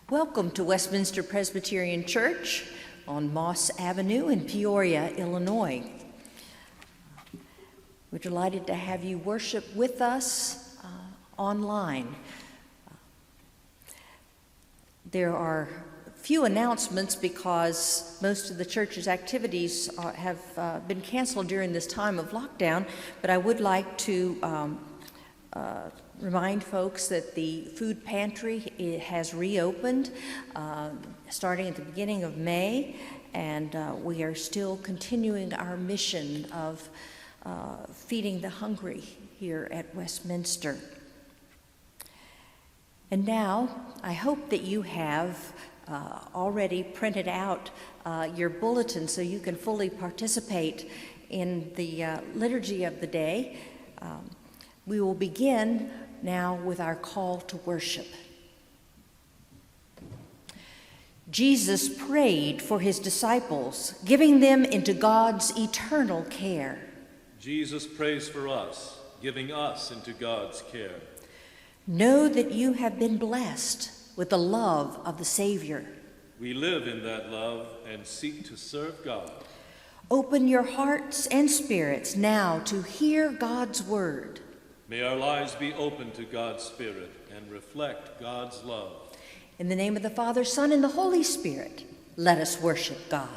Welcome to Westminster Presbyterian Church on Moss Avenue in Peoria, Illinois. We're delighted to have you worship with us online. There are few announcements because most of the church's activities have been canceled during this time of lockdown, but I would like to remind folks that the food pantry has reopened starting at the beginning of May, and we are still continuing our mission of feeding the hungry here at Westminster. And now, I hope that you have already printed out your bulletin so you can fully participate in the liturgy of the day. We will begin now with our call to worship. Jesus prayed for his disciples, giving them into God's eternal care. Jesus prays for us, giving us into God's care. Know that you have been blessed with the love of the Savior. We live in that love and seek to serve God. Open your hearts and spirits now to hear God's word. May our lives be open to God's Spirit and reflect God's love. In the name of the Father, Son, and the Holy Spirit, let us worship God.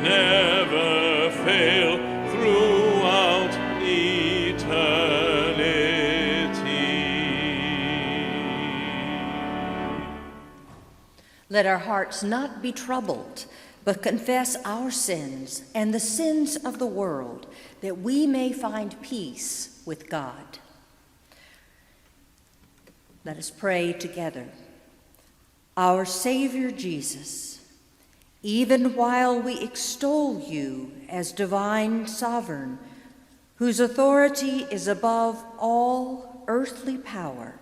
Never Let our hearts not be troubled, but confess our sins and the sins of the world, that we may find peace with God. Let us pray together. Our Savior Jesus, even while we extol you as divine sovereign, whose authority is above all earthly power,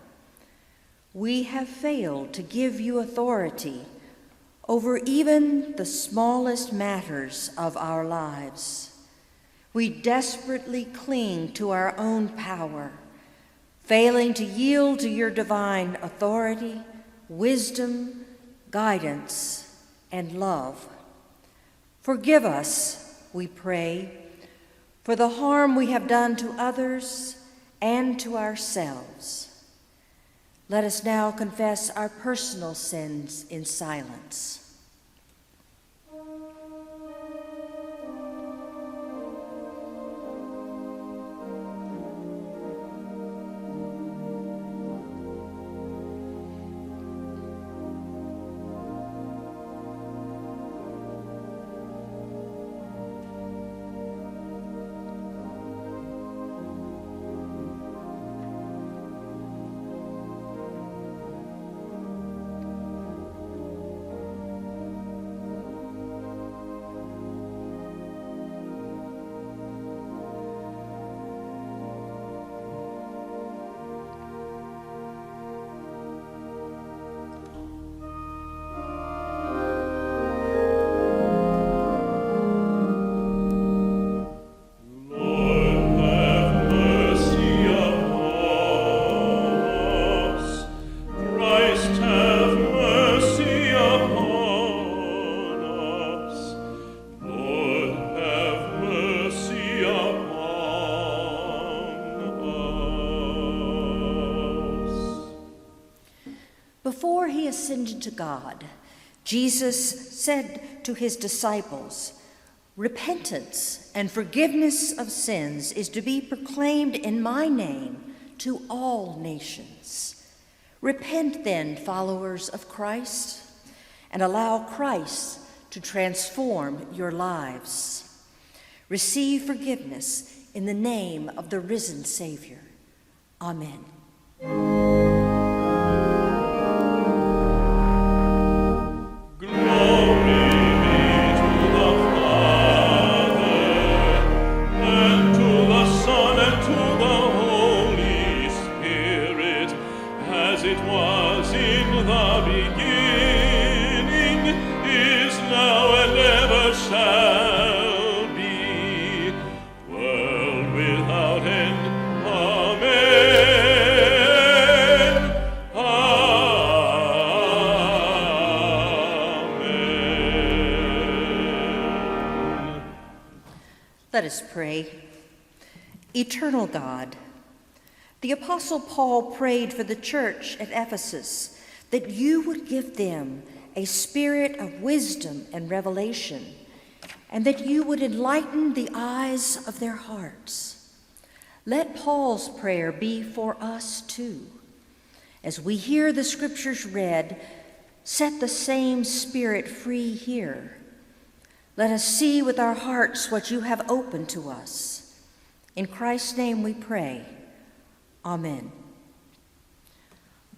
we have failed to give you authority over even the smallest matters of our lives. We desperately cling to our own power, failing to yield to your divine authority, wisdom, guidance, and love. Forgive us, we pray, for the harm we have done to others and to ourselves. Let us now confess our personal sins in silence. Before he ascended to God, Jesus said to his disciples, "Repentance and forgiveness of sins is to be proclaimed in my name to all nations. Repent then, followers of Christ, and allow Christ to transform your lives. Receive forgiveness in the name of the risen Savior. Amen." Let us pray. Eternal God, the Apostle Paul prayed for the church at Ephesus that you would give them a spirit of wisdom and revelation, and that you would enlighten the eyes of their hearts. Let Paul's prayer be for us too. As we hear the scriptures read, set the same spirit free here. Let us see with our hearts what you have opened to us. In Christ's name we pray. Amen.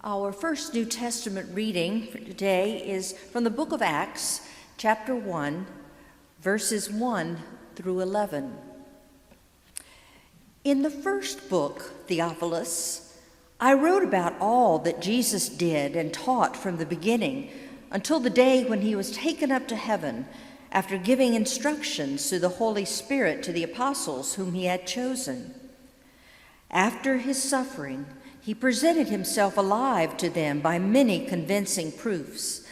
Our first New Testament reading for today is from the book of Acts, chapter 1, verses 1 through 11. In the first book, Theophilus, I wrote about all that Jesus did and taught from the beginning until the day when he was taken up to heaven, after giving instructions through the Holy Spirit to the apostles whom he had chosen. After his suffering, he presented himself alive to them by many convincing proofs,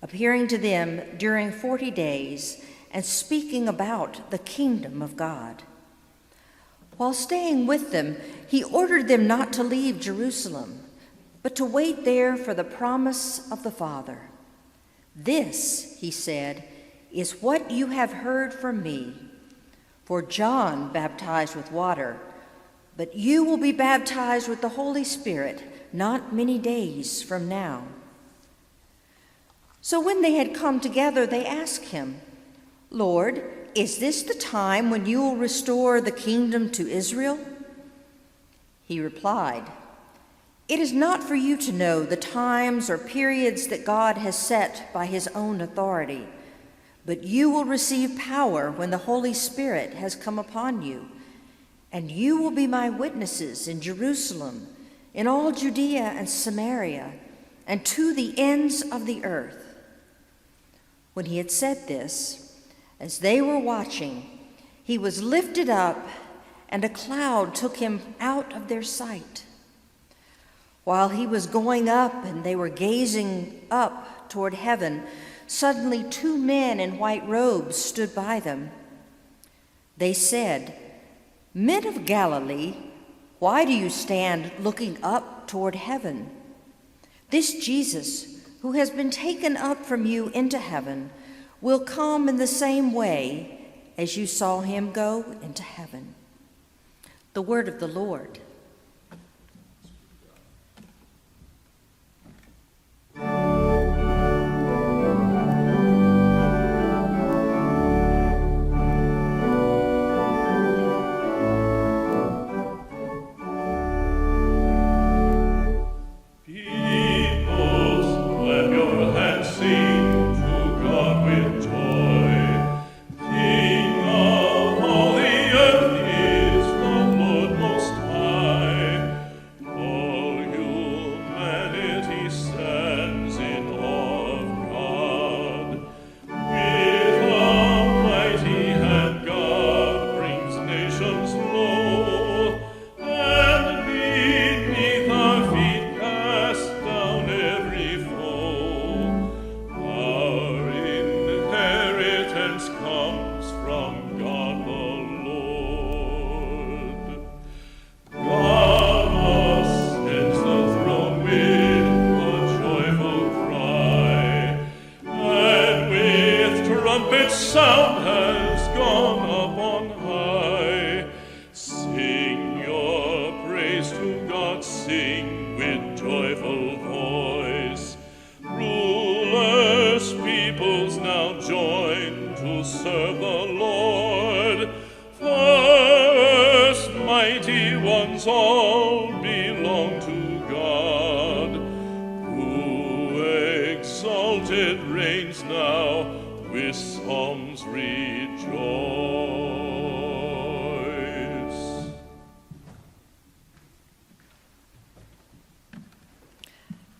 appearing to them during 40 days and speaking about the kingdom of God. While staying with them, he ordered them not to leave Jerusalem, but to wait there for the promise of the Father. "This," he said, "is what you have heard from me. For John baptized with water, but you will be baptized with the Holy Spirit not many days from now." So when they had come together, they asked him, "Lord, is this the time when you will restore the kingdom to Israel?" He replied, "It is not for you to know the times or periods that God has set by his own authority, but you will receive power when the Holy Spirit has come upon you, and you will be my witnesses in Jerusalem, in all Judea and Samaria, and to the ends of the earth." When he had said this, as they were watching, he was lifted up, and a cloud took him out of their sight. While he was going up and they were gazing up toward heaven, suddenly 2 men in white robes stood by them. They said, "Men of Galilee, why do you stand looking up toward heaven? This Jesus, who has been taken up from you into heaven, will come in the same way as you saw him go into heaven." The word of the Lord.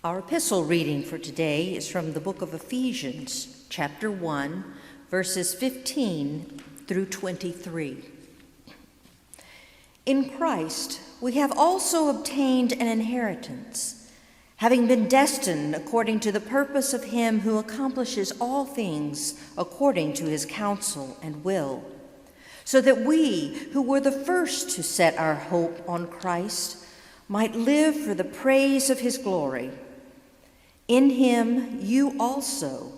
Our epistle reading for today is from the book of Ephesians, chapter 1, verses 15 through 23. In Christ, we have also obtained an inheritance, having been destined according to the purpose of him who accomplishes all things according to his counsel and will, so that we, who were the first to set our hope on Christ, might live for the praise of his glory. In him you also,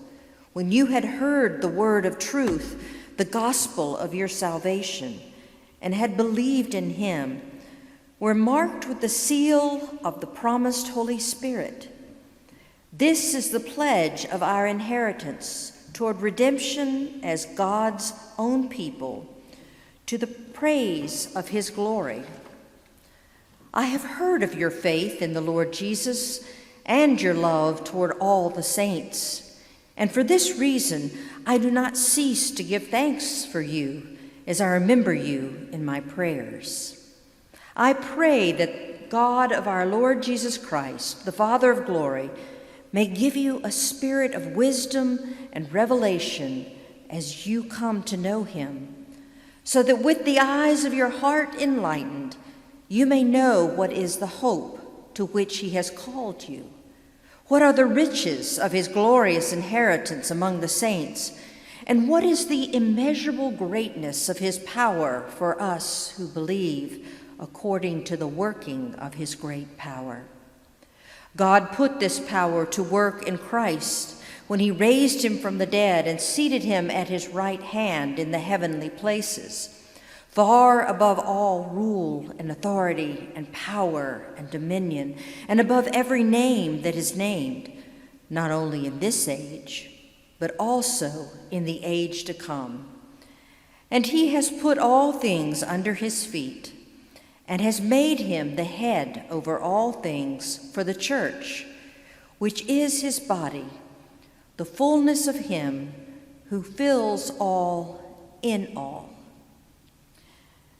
when you had heard the word of truth, the gospel of your salvation, and had believed in him, were marked with the seal of the promised Holy Spirit. This is the pledge of our inheritance toward redemption as God's own people, to the praise of his glory. I have heard of your faith in the Lord Jesus and your love toward all the saints, and for this reason I do not cease to give thanks for you as I remember you in my prayers. I pray that God of our Lord Jesus Christ, the Father of glory, may give you a spirit of wisdom and revelation as you come to know him, so that with the eyes of your heart enlightened, you may know what is the hope to which he has called you. What are the riches of his glorious inheritance among the saints? And what is the immeasurable greatness of his power for us who believe, according to the working of his great power? God put this power to work in Christ when he raised him from the dead and seated him at his right hand in the heavenly places, far above all rule and authority and power and dominion, and above every name that is named, not only in this age, but also in the age to come. And he has put all things under his feet, and has made him the head over all things for the church, which is his body, the fullness of him who fills all in all.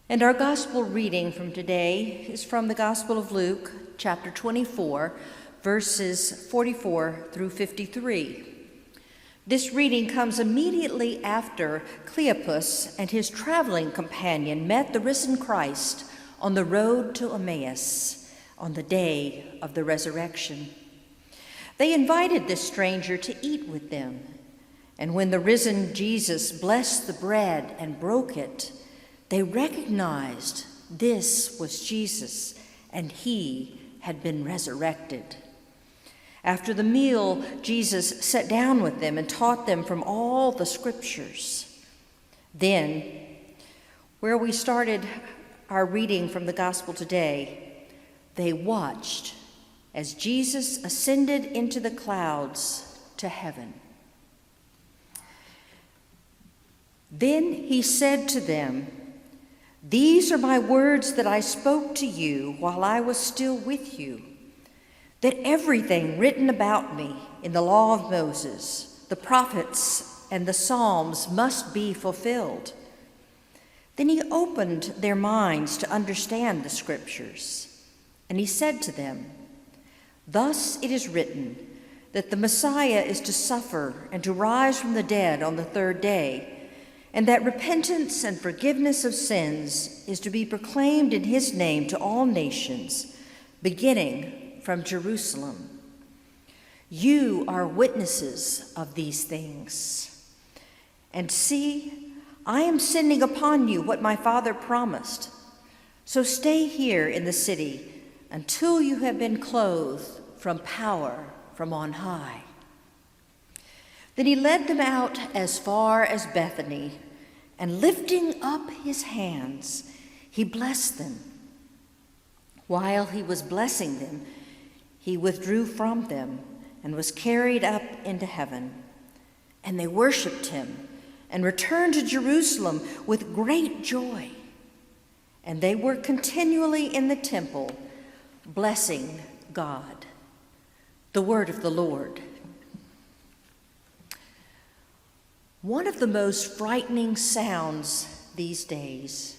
And our gospel reading from today is from the Gospel of Luke, chapter 24, verses 44 through 53. This reading comes immediately after Cleopas and his traveling companion met the risen Christ on the road to Emmaus on the day of the resurrection. They invited this stranger to eat with them, and when the risen Jesus blessed the bread and broke it, they recognized this was Jesus, and he had been resurrected. After the meal, Jesus sat down with them and taught them from all the scriptures. Then, where we started our reading from the gospel today, they watched as Jesus ascended into the clouds to heaven. Then he said to them, "These are my words that I spoke to you while I was still with you, that everything written about me in the law of Moses, the prophets, and the Psalms must be fulfilled." Then he opened their minds to understand the scriptures, and he said to them, "Thus it is written, that the Messiah is to suffer and to rise from the dead on the third day, and that repentance and forgiveness of sins is to be proclaimed in his name to all nations, beginning from Jerusalem. You are witnesses of these things. And see, I am sending upon you what my Father promised. So stay here in the city until you have been clothed from power from on high." Then he led them out as far as Bethany, and lifting up his hands, he blessed them. While he was blessing them, he withdrew from them and was carried up into heaven. And they worshiped him and returned to Jerusalem with great joy. And they were continually in the temple, blessing God. The word of the Lord. One of the most frightening sounds these days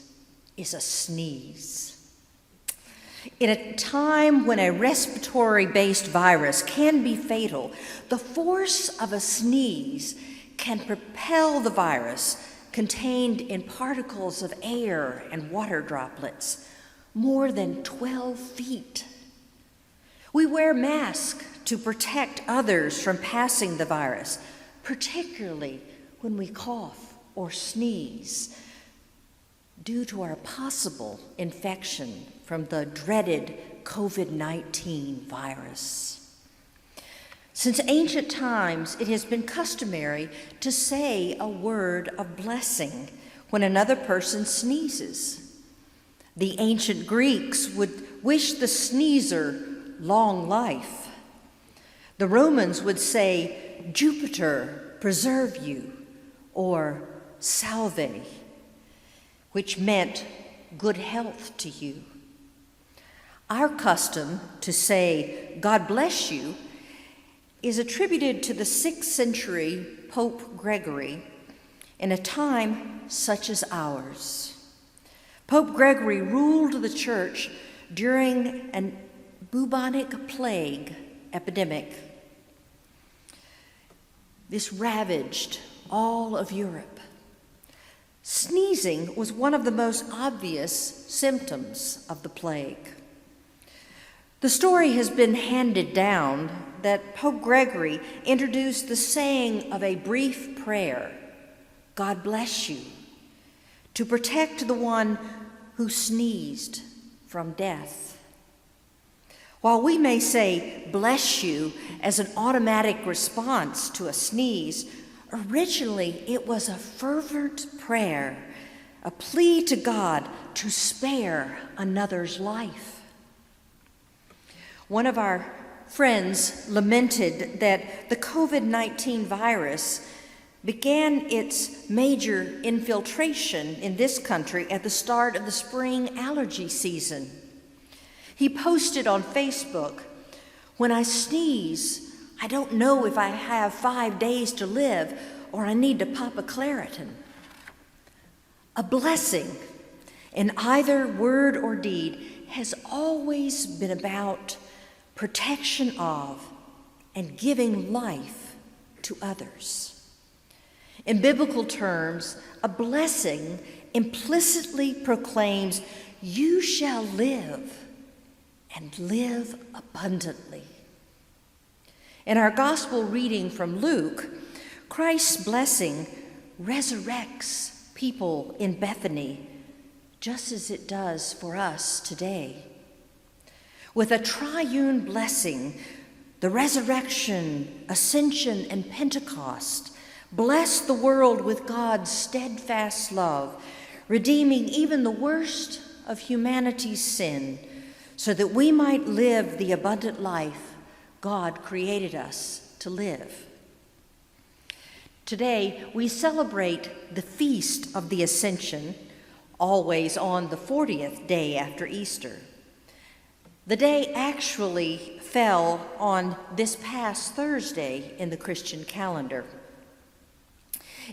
is a sneeze. In a time when a respiratory-based virus can be fatal, the force of a sneeze can propel the virus contained in particles of air and water droplets more than 12 feet. We wear masks to protect others from passing the virus, particularly when we cough or sneeze, due to our possible infection from the dreaded COVID-19 virus. Since ancient times, it has been customary to say a word of blessing when another person sneezes. The ancient Greeks would wish the sneezer long life. The Romans would say, "Jupiter preserve you," or "Salve," which meant good health to you. Our custom to say, "God bless you," is attributed to the 6th century Pope Gregory in a time such as ours. Pope Gregory ruled the church during a bubonic plague epidemic. This ravaged all of Europe. Sneezing was one of the most obvious symptoms of the plague. The story has been handed down that Pope Gregory introduced the saying of a brief prayer, "God bless you," to protect the one who sneezed from death. While we may say "bless you" as an automatic response to a sneeze, originally it was a fervent prayer, a plea to God to spare another's life. One of our friends lamented that the COVID-19 virus began its major infiltration in this country at the start of the spring allergy season. He posted on Facebook, "When I sneeze, I don't know if I have 5 days to live or I need to pop a Claritin." A blessing in either word or deed has always been about protection of and giving life to others. In biblical terms, a blessing implicitly proclaims, "You shall live and live abundantly." In our gospel reading from Luke, Christ's blessing resurrects people in Bethany, just as it does for us today. With a triune blessing, the resurrection, ascension, and Pentecost bless the world with God's steadfast love, redeeming even the worst of humanity's sin, so that we might live the abundant life God created us to live. Today, we celebrate the Feast of the Ascension, always on the 40th day after Easter. The day actually fell on this past Thursday in the Christian calendar.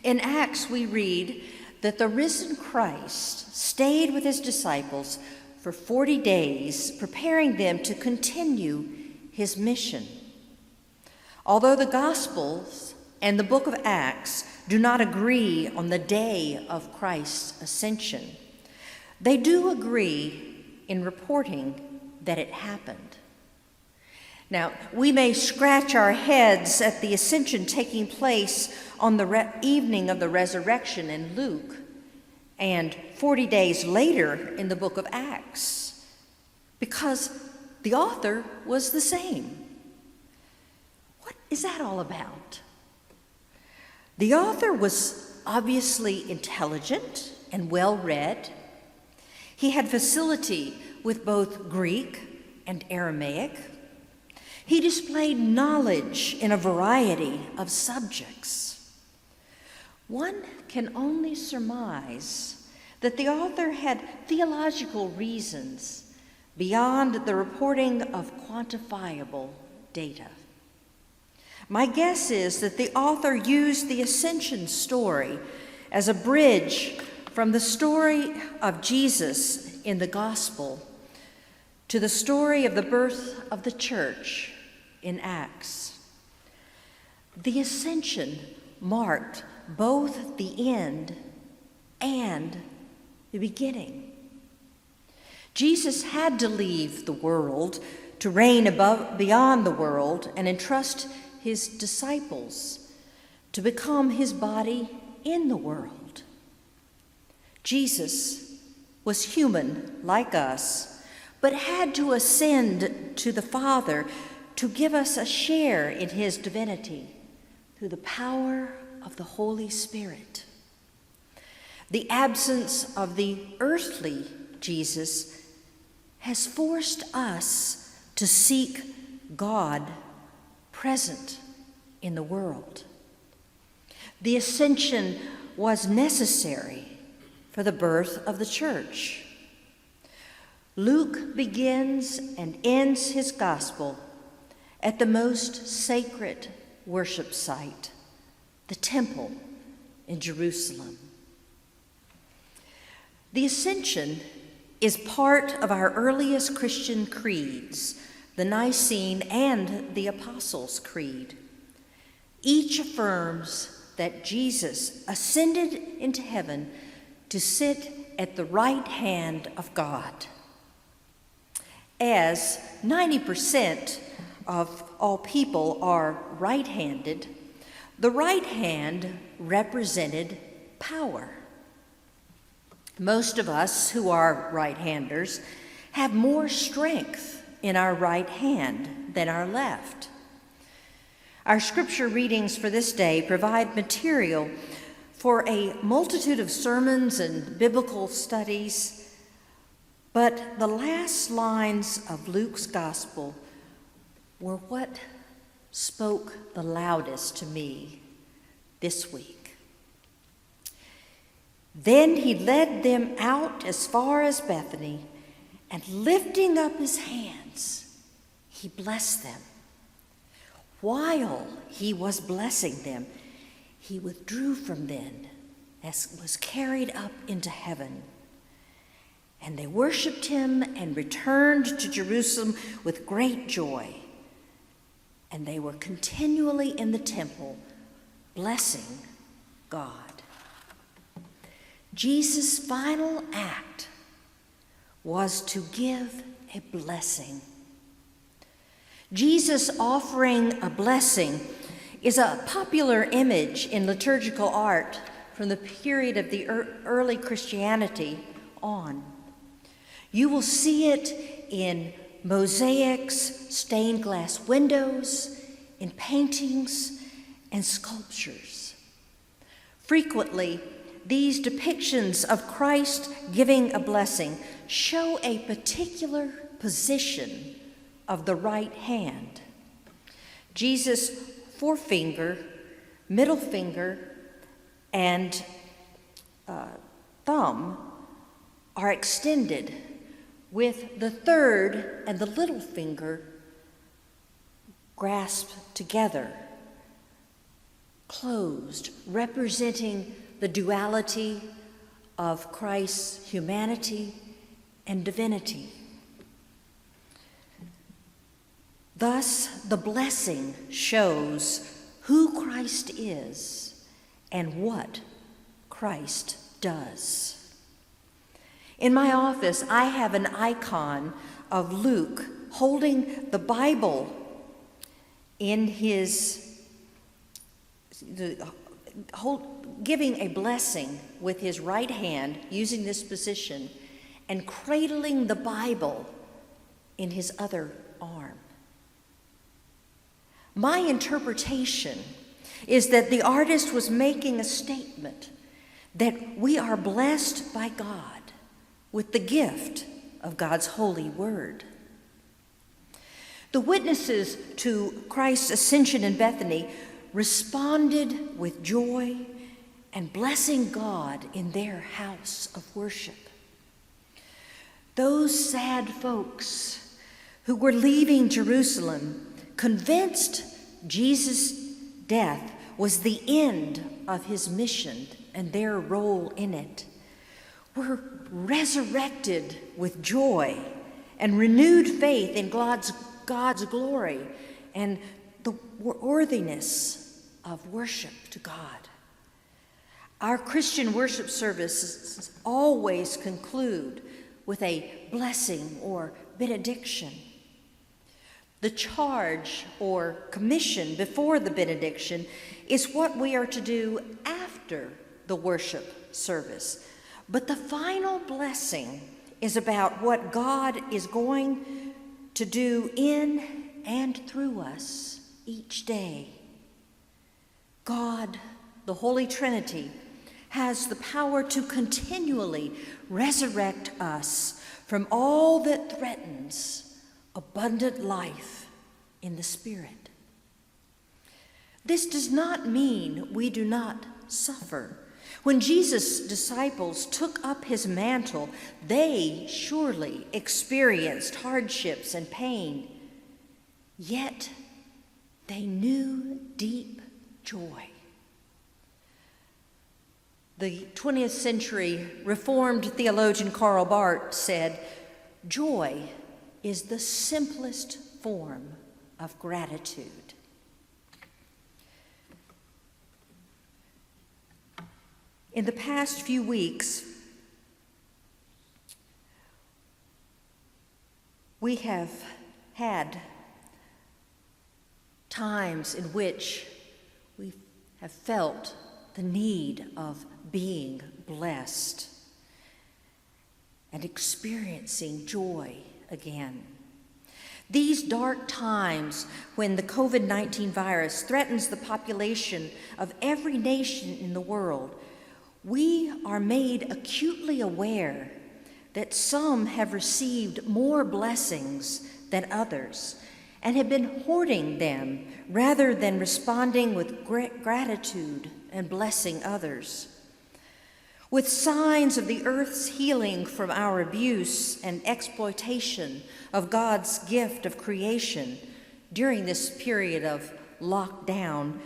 In Acts, we read that the risen Christ stayed with his disciples for 40 days, preparing them to continue his mission. Although the Gospels and the book of Acts do not agree on the day of Christ's ascension, they do agree in reporting that it happened. Now, we may scratch our heads at the ascension taking place on the evening of the resurrection in Luke and 40 days later in the book of Acts, because the author was the same. What is that all about? The author was obviously intelligent and well-read. He had facility with both Greek and Aramaic. He displayed knowledge in a variety of subjects. One can only surmise that the author had theological reasons beyond the reporting of quantifiable data. My guess is that the author used the ascension story as a bridge from the story of Jesus in the gospel to the story of the birth of the church in Acts. The ascension marked both the end and the beginning. Jesus had to leave the world to reign beyond the world and entrust his disciples to become his body in the world. Jesus was human like us, but had to ascend to the Father to give us a share in his divinity through the power of the Holy Spirit. The absence of the earthly Jesus has forced us to seek God present in the world. The ascension was necessary for the birth of the church. Luke begins and ends his gospel at the most sacred worship site, the temple in Jerusalem. The ascension is part of our earliest Christian creeds, the Nicene and the Apostles' Creed. Each affirms that Jesus ascended into heaven to sit at the right hand of God. As 90% of all people are right-handed, the right hand represented power. Most of us who are right-handers have more strength in our right hand than our left. Our scripture readings for this day provide material for a multitude of sermons and biblical studies, but the last lines of Luke's gospel were what spoke the loudest to me this week. Then he led them out as far as Bethany, and lifting up his hands, he blessed them. While he was blessing them, he withdrew from them as was carried up into heaven. And they worshiped him and returned to Jerusalem with great joy. And they were continually in the temple, blessing God. Jesus' final act was to give a blessing. Jesus offering a blessing is a popular image in liturgical art from the period of the early Christianity on. You will see it in mosaics, stained glass windows, in paintings and sculptures. Frequently, these depictions of Christ giving a blessing show a particular position of the right hand. Jesus' forefinger, middle finger, and thumb are extended, with the third and the little finger grasped together, closed, representing the duality of Christ's humanity and divinity. Thus, the blessing shows who Christ is and what Christ does. In my office, I have an icon of Luke holding the Bible in giving a blessing with his right hand, using this position, and cradling the Bible in his other arm. My interpretation is that the artist was making a statement that we are blessed by God with the gift of God's holy word. The witnesses to Christ's ascension in Bethany responded with joy and blessing God in their house of worship. Those sad folks who were leaving Jerusalem, convinced Jesus' death was the end of his mission and their role in it, were resurrected with joy and renewed faith in God's glory and the worthiness of worship to God. Our Christian worship services always conclude with a blessing or benediction. The charge or commission before the benediction is what we are to do after the worship service. But the final blessing is about what God is going to do in and through us each day. God, the Holy Trinity, has the power to continually resurrect us from all that threatens abundant life in the Spirit. This does not mean we do not suffer. When Jesus' disciples took up his mantle, they surely experienced hardships and pain, yet they knew deep joy. The 20th century Reformed theologian Karl Barth said, "Joy is the simplest form of gratitude." In the past few weeks, we have had times in which we have felt the need of being blessed and experiencing joy again. These dark times when the COVID-19 virus threatens the population of every nation in the world, we are made acutely aware that some have received more blessings than others, and have been hoarding them rather than responding with gratitude and blessing others. With signs of the earth's healing from our abuse and exploitation of God's gift of creation during this period of lockdown,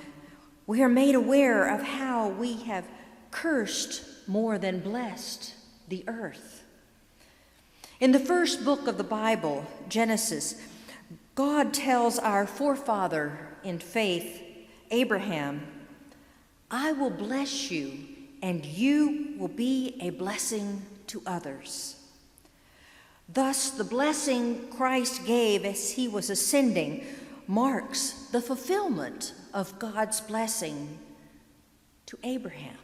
we are made aware of how we have cursed more than blessed the earth. In the first book of the Bible, Genesis, God tells our forefather in faith, Abraham, "I will bless you, and you will be a blessing to others." Thus, the blessing Christ gave as he was ascending marks the fulfillment of God's blessing to Abraham.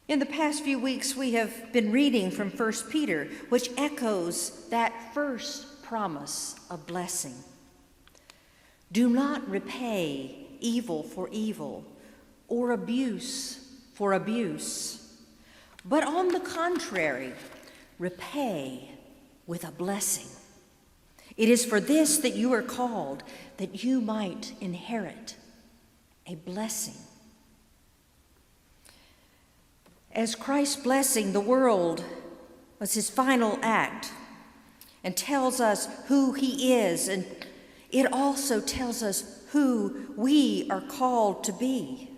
In the past few weeks, we have been reading from 1 Peter, which echoes that first promise of blessing. Do not repay evil for evil or abuse for abuse, but on the contrary, repay with a blessing. It is for this that you are called, that you might inherit a blessing. As Christ's blessing the world was his final act and tells us who he is, and it also tells us who we are called to be.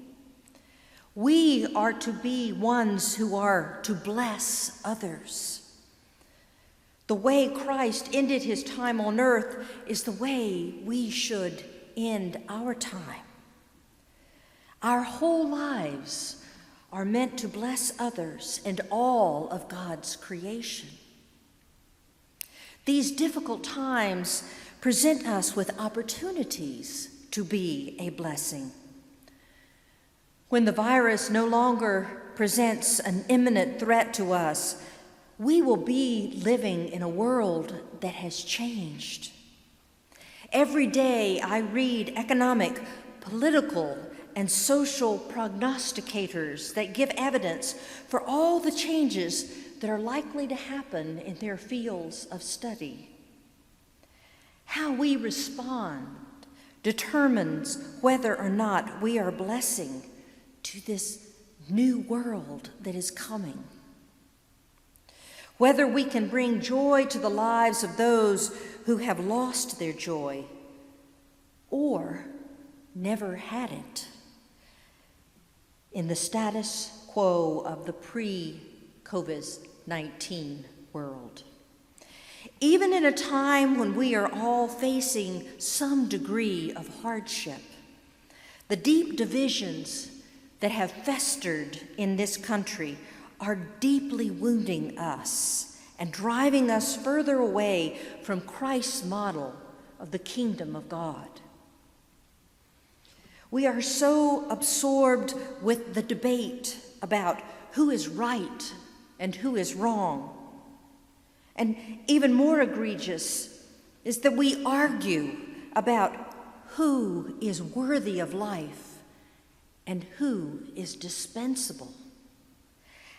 We are to be ones who are to bless others. The way Christ ended his time on earth is the way we should end our time. Our whole lives are meant to bless others and all of God's creation. These difficult times present us with opportunities to be a blessing. When the virus no longer presents an imminent threat to us, we will be living in a world that has changed. Every day I read economic, political, and social prognosticators that give evidence for all the changes that are likely to happen in their fields of study. How we respond determines whether or not we are blessing to this new world that is coming. Whether we can bring joy to the lives of those who have lost their joy or never had it in the status quo of the pre-COVID-19 world. Even in a time when we are all facing some degree of hardship, the deep divisions that have festered in this country are deeply wounding us and driving us further away from Christ's model of the kingdom of God. We are so absorbed with the debate about who is right and who is wrong. And even more egregious is that we argue about who is worthy of life and who is dispensable.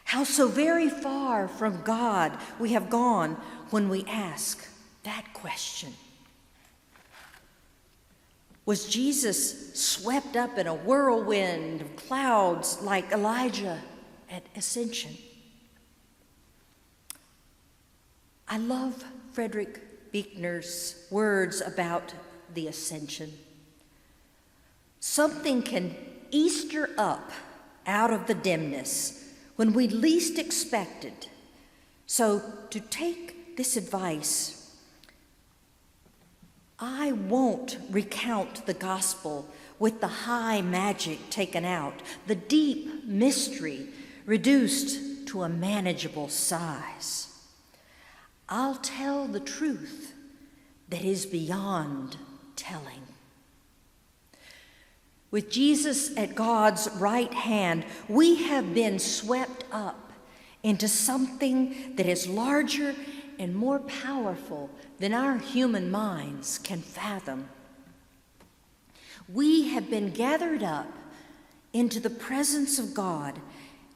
How so very far from God we have gone when we ask that question. Was Jesus swept up in a whirlwind of clouds like Elijah at Ascension? I love Frederick Buechner's words about the Ascension. Something can Easter up out of the dimness when we least expect it. So to take this advice, I won't recount the gospel with the high magic taken out, the deep mystery reduced to a manageable size. I'll tell the truth that is beyond telling. With Jesus at God's right hand, we have been swept up into something that is larger and more powerful than our human minds can fathom. We have been gathered up into the presence of God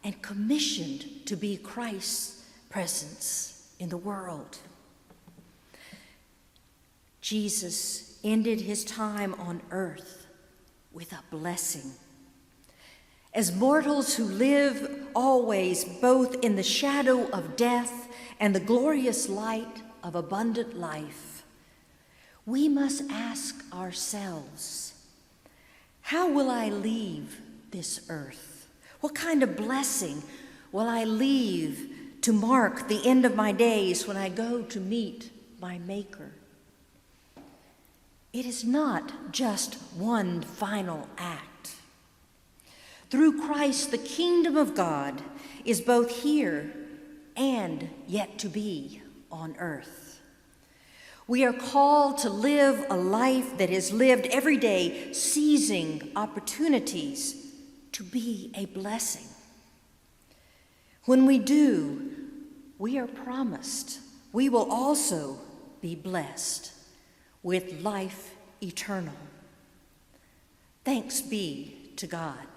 and commissioned to be Christ's presence in the world. Jesus ended his time on earth with a blessing. As mortals who live always both in the shadow of death and the glorious light of abundant life, we must ask ourselves, how will I leave this earth? What kind of blessing will I leave to mark the end of my days when I go to meet my Maker? It is not just one final act. Through Christ, the kingdom of God is both here and yet to be on earth. We are called to live a life that is lived every day, seizing opportunities to be a blessing. When we do, we are promised we will also be blessed with life eternal. Thanks be to God.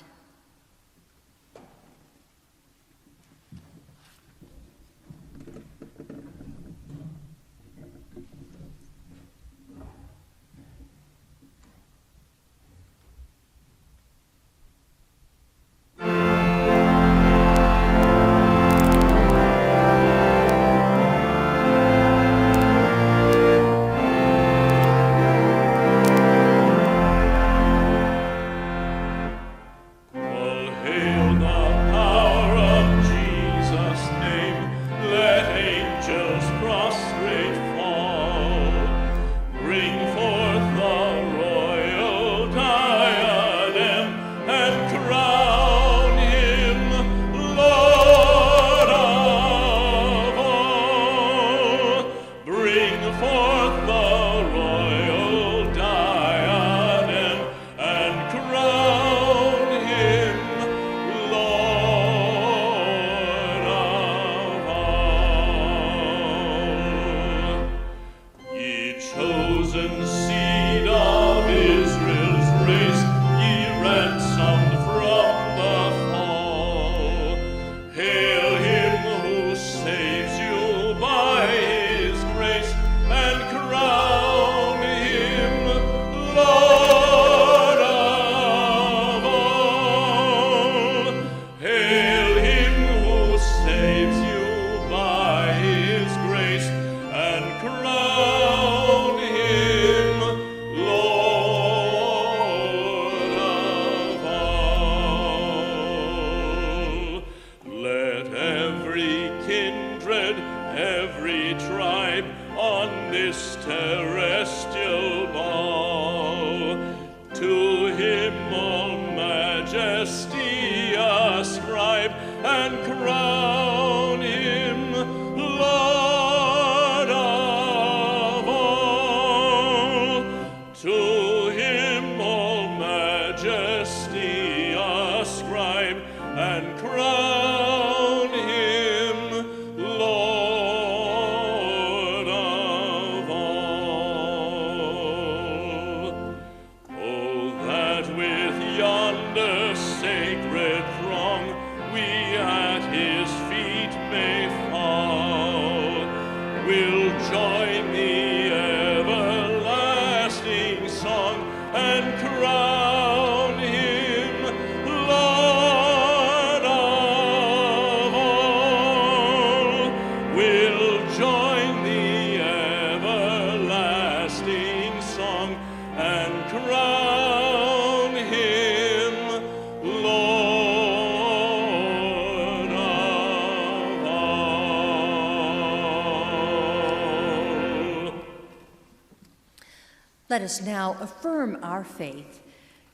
Let us now affirm our faith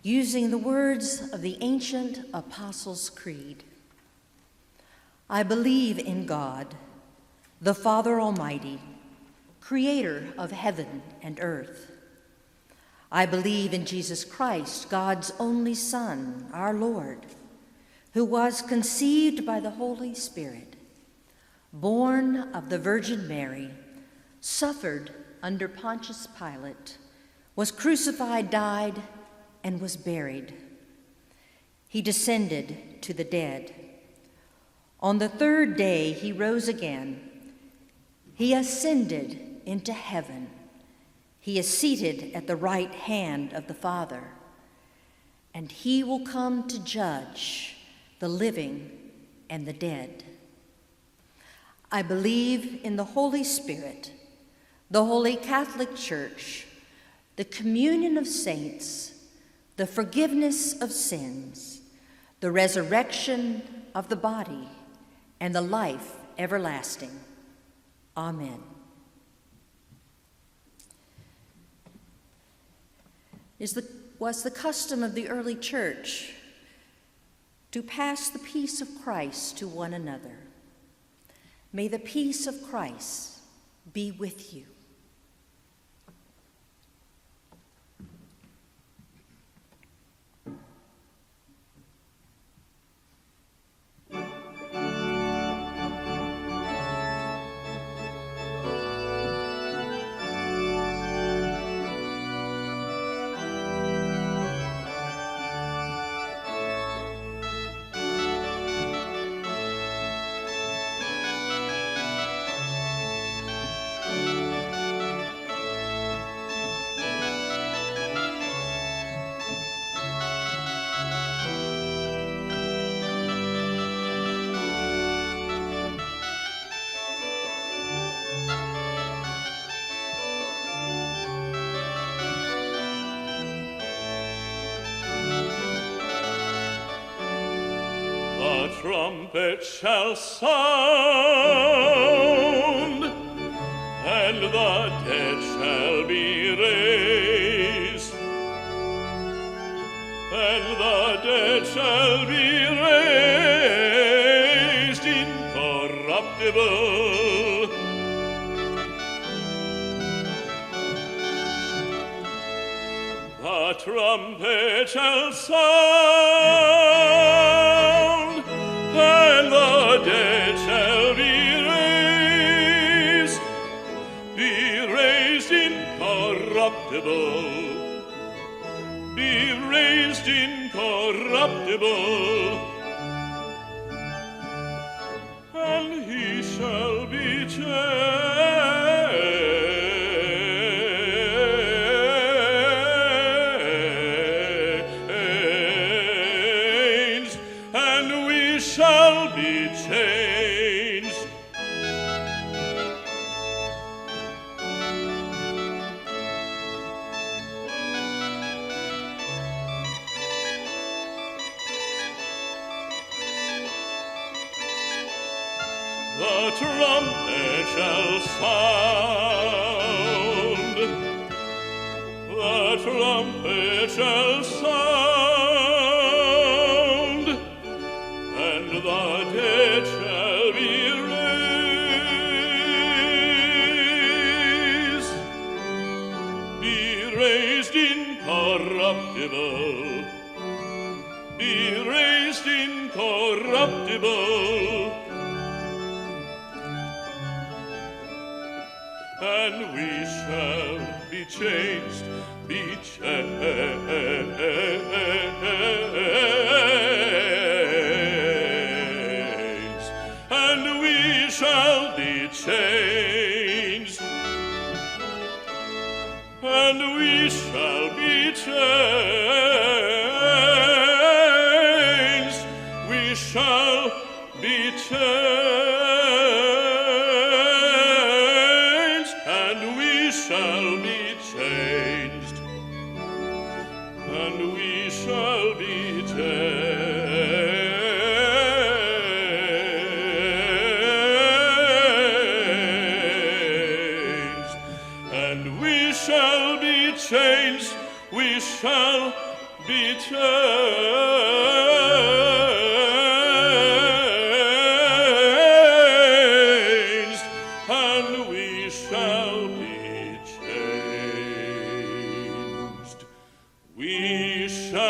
using the words of the ancient Apostles' Creed. I believe in God, the Father Almighty, creator of heaven and earth. I believe in Jesus Christ, God's only Son, our Lord, who was conceived by the Holy Spirit, born of the Virgin Mary, suffered under Pontius Pilate, was crucified, died, and was buried. He descended to the dead. On the third day he rose again. He ascended into heaven. He is seated at the right hand of the Father, and he will come to judge the living and the dead. I believe in the Holy Spirit, the Holy Catholic Church, the communion of saints, the forgiveness of sins, the resurrection of the body, and the life everlasting. Amen. Was the custom of the early church to pass the peace of Christ to one another. May the peace of Christ be with you. The trumpet shall sound, and the dead shall be raised, and the dead shall be raised incorruptible. The trumpet shall sound, and the dead shall be raised incorruptible, be raised incorruptible, and he shall be changed. The trumpet shall sound, the trumpet shall sound, and the dead shall be raised incorruptible, be raised incorruptible, and we shall be changed, be changed, and we shall be changed, and we shall be changed, we shall be changed. Shall be changed, and we shall be changed, and we shall be changed, we shall be changed, and we shall be we shall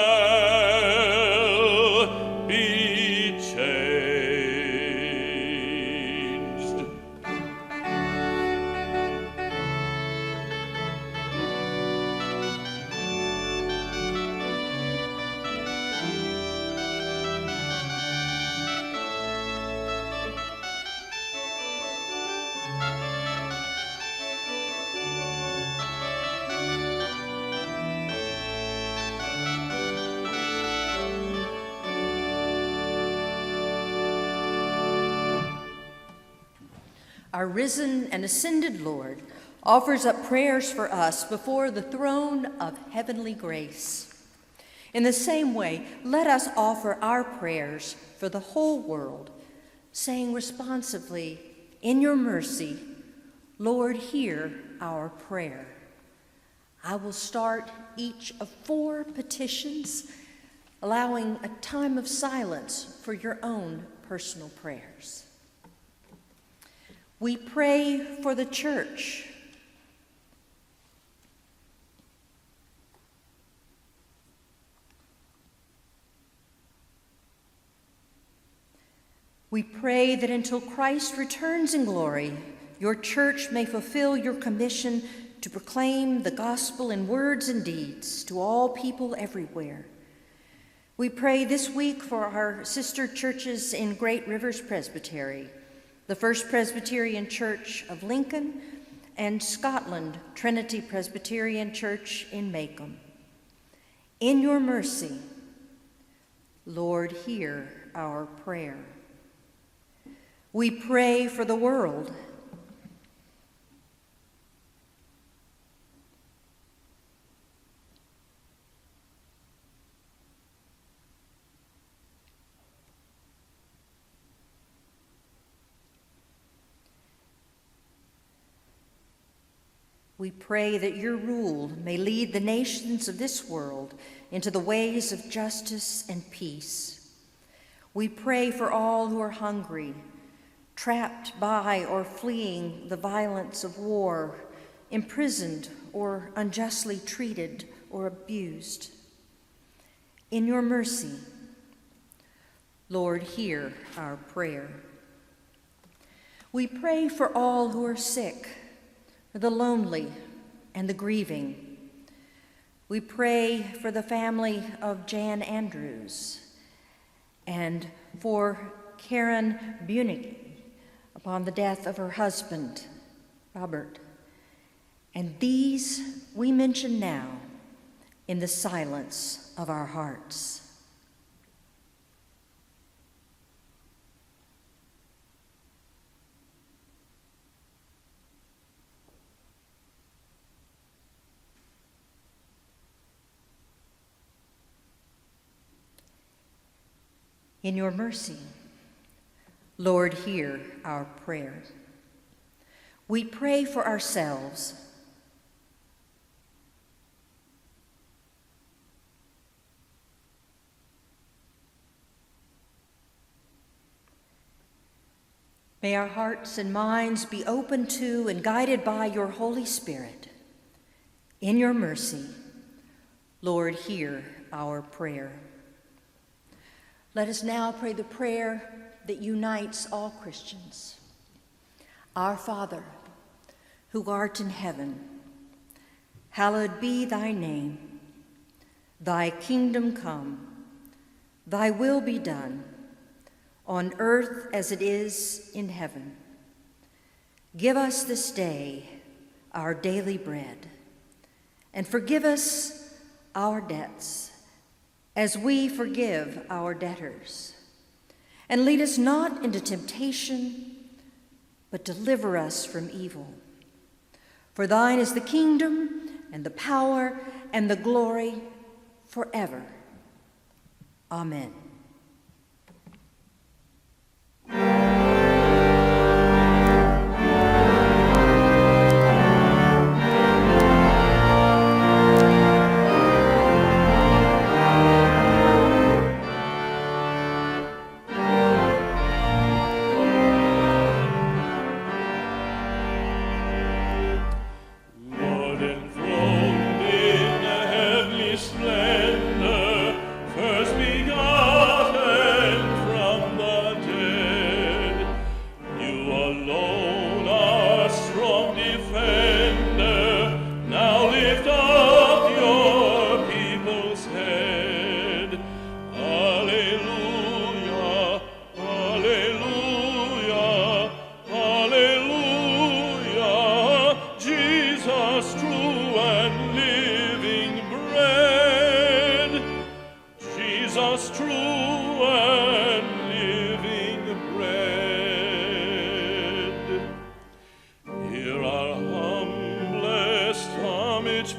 be changed. our risen and ascended Lord, offers up prayers for us before the throne of heavenly grace. In the same way, let us offer our prayers for the whole world, saying responsively, in your mercy, Lord, hear our prayer. I will start each of 4 petitions, allowing a time of silence for your own personal prayers. We pray for the church. We pray that until Christ returns in glory, your church may fulfill your commission to proclaim the gospel in words and deeds to all people everywhere. We pray this week for our sister churches in Great Rivers Presbytery, the First Presbyterian Church of Lincoln, and Scotland Trinity Presbyterian Church in Macomb. In your mercy, Lord, hear our prayer. We pray for the world. We pray that your rule may lead the nations of this world into the ways of justice and peace. We pray for all who are hungry, trapped by or fleeing the violence of war, imprisoned or unjustly treated or abused. In your mercy, Lord, hear our prayer. We pray for all who are sick, for the lonely and the grieving. We pray for the family of Jan Andrews and for Karen Bunig upon the death of her husband, Robert. And these we mention now in the silence of our hearts. In your mercy, Lord, hear our prayer. We pray for ourselves. May our hearts and minds be open to and guided by your Holy Spirit. In your mercy, Lord, hear our prayer. Let us now pray the prayer that unites all Christians. Our Father, who art in heaven, hallowed be thy name. Thy kingdom come, thy will be done, on earth as it is in heaven. Give us this day our daily bread, and forgive us our debts, as we forgive our debtors. And lead us not into temptation, but deliver us from evil. For thine is the kingdom, and the power, and the glory, forever. Amen. true and living bread.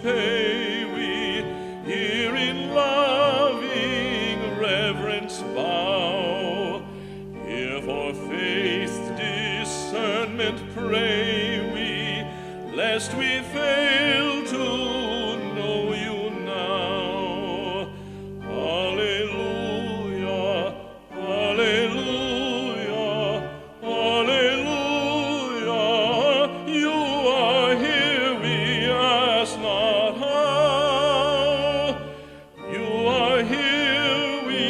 pay we, here in loving reverence bow. Here for faith discernment pray we, lest we fail to know you now. Alleluia, alleluia, alleluia. You are here, we ask not how. You are here, we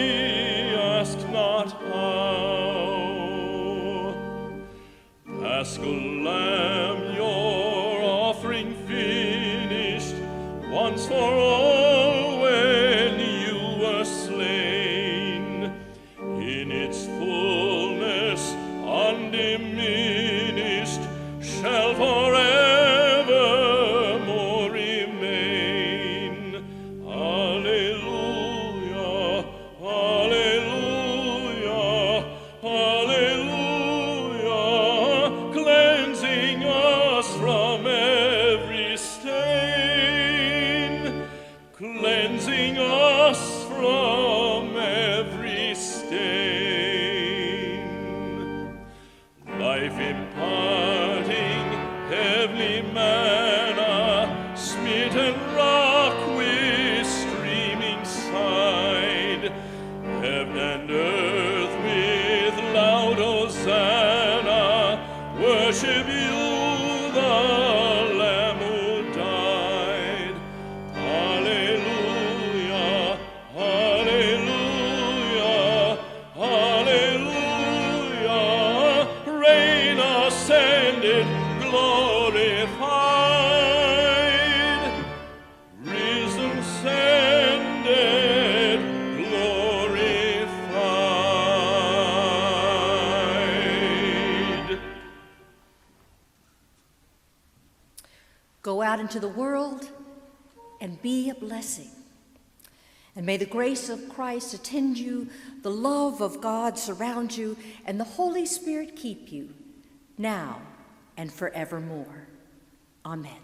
ask not how. Paschal Lamb, your offering finished, once for all when you were slain. In its fullness undiminished, shall forevermore remain. Alleluia, alleluia, alleluia, cleansing us from every stain, cleansing us from every stain. Life imparting, heavenly manna, smitten rock with streaming side, heaven and earth with loud hosanna, worship you, the Lamb who died. Alleluia, alleluia, alleluia, reign ascended, glorified, risen, ascended, glorified. Go out into the world and be a blessing. And may the grace of Christ attend you, the love of God surround you, and the Holy Spirit keep you, now and forevermore. Amen.